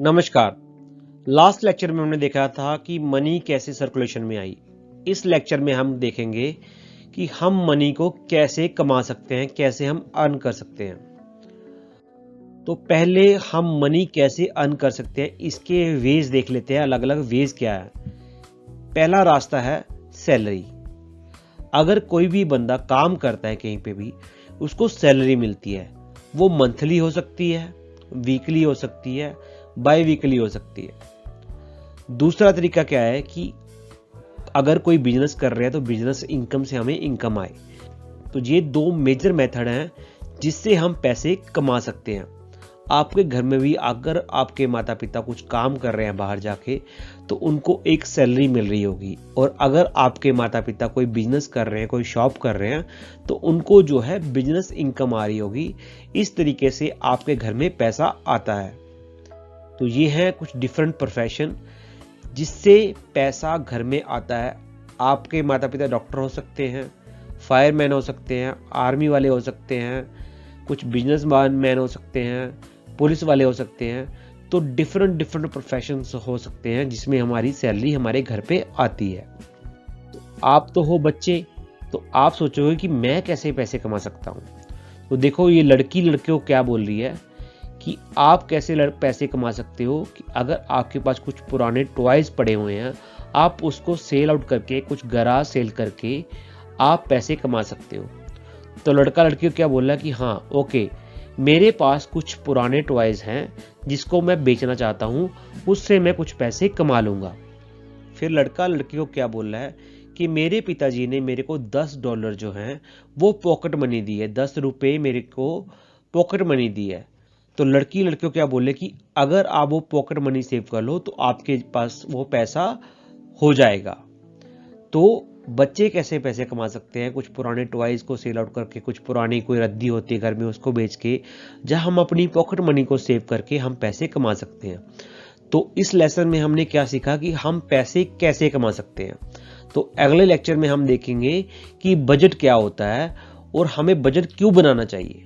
नमस्कार। Last lecture में हमने देखा था कि मनी कैसे सर्कुलेशन में आई। इस लेक्चर में हम देखेंगे कि हम मनी को कैसे कमा सकते हैं, कैसे हम अर्न कर सकते हैं। तो पहले हम मनी कैसे अर्न कर सकते हैं इसके वेज देख लेते हैं। अलग अलग वेज क्या है। पहला रास्ता है सैलरी। अगर कोई भी बंदा काम करता है कहीं पे भी, उसको सैलरी मिलती है। वो मंथली हो सकती है, वीकली हो सकती है, बाई वीकली हो सकती है। दूसरा तरीका क्या है कि अगर कोई बिजनेस कर रहे हैं तो बिजनेस इनकम से हमें इनकम आए। तो ये दो मेजर मेथड हैं जिससे हम पैसे कमा सकते हैं। आपके घर में भी अगर आपके माता पिता कुछ काम कर रहे हैं बाहर जाके, तो उनको एक सैलरी मिल रही होगी। और अगर आपके माता पिता कोई बिजनेस कर रहे हैं, कोई शॉप कर रहे हैं, तो उनको जो है बिजनेस इनकम आ रही होगी। इस तरीके से आपके घर में पैसा आता है। तो ये है कुछ डिफरेंट प्रोफेशन जिससे पैसा घर में आता है। आपके माता पिता डॉक्टर हो सकते हैं, फायरमैन हो सकते हैं, आर्मी वाले हो सकते हैं, कुछ बिजनेस मैन हो सकते हैं, पुलिस वाले हो सकते हैं। तो डिफरेंट प्रोफेशन हो सकते हैं जिसमें हमारी सैलरी हमारे घर पे आती है। तो आप तो हो बच्चे, तो आप सोचोगे कि मैं कैसे पैसे कमा सकता हूँ। तो देखो, ये लड़की लड़के को क्या बोल रही है कि आप कैसे पैसे कमा सकते हो। कि अगर आपके पास कुछ पुराने टॉयज पड़े हुए हैं, आप उसको सेल आउट करके, कुछ गराज सेल करके आप पैसे कमा सकते हो। तो लड़का लड़की को क्या बोला कि हाँ ओके, मेरे पास कुछ पुराने टॉयज हैं जिसको मैं बेचना चाहता हूँ, उससे मैं कुछ पैसे कमा लूंगा। फिर लड़का लड़की को क्या बोल रहा है कि मेरे पिताजी ने मेरे को $10 जो हैं वो पॉकेट मनी दी है, ₹10 मेरे को पॉकेट मनी दी है। तो लड़की लड़कियों क्या बोले कि अगर आप वो पॉकेट मनी सेव कर लो तो आपके पास वो पैसा हो जाएगा। तो बच्चे कैसे पैसे कमा सकते हैं? कुछ पुराने टॉयज को सेल आउट करके, कुछ पुरानी कोई रद्दी होती है घर में उसको बेच के, जहां हम अपनी पॉकेट मनी को सेव करके हम पैसे कमा सकते हैं। तो इस लेसन में हमने क्या सीखा कि हम पैसे कैसे कमा सकते हैं। तो अगले लेक्चर में हम देखेंगे कि बजट क्या होता है और हमें बजट क्यों बनाना चाहिए।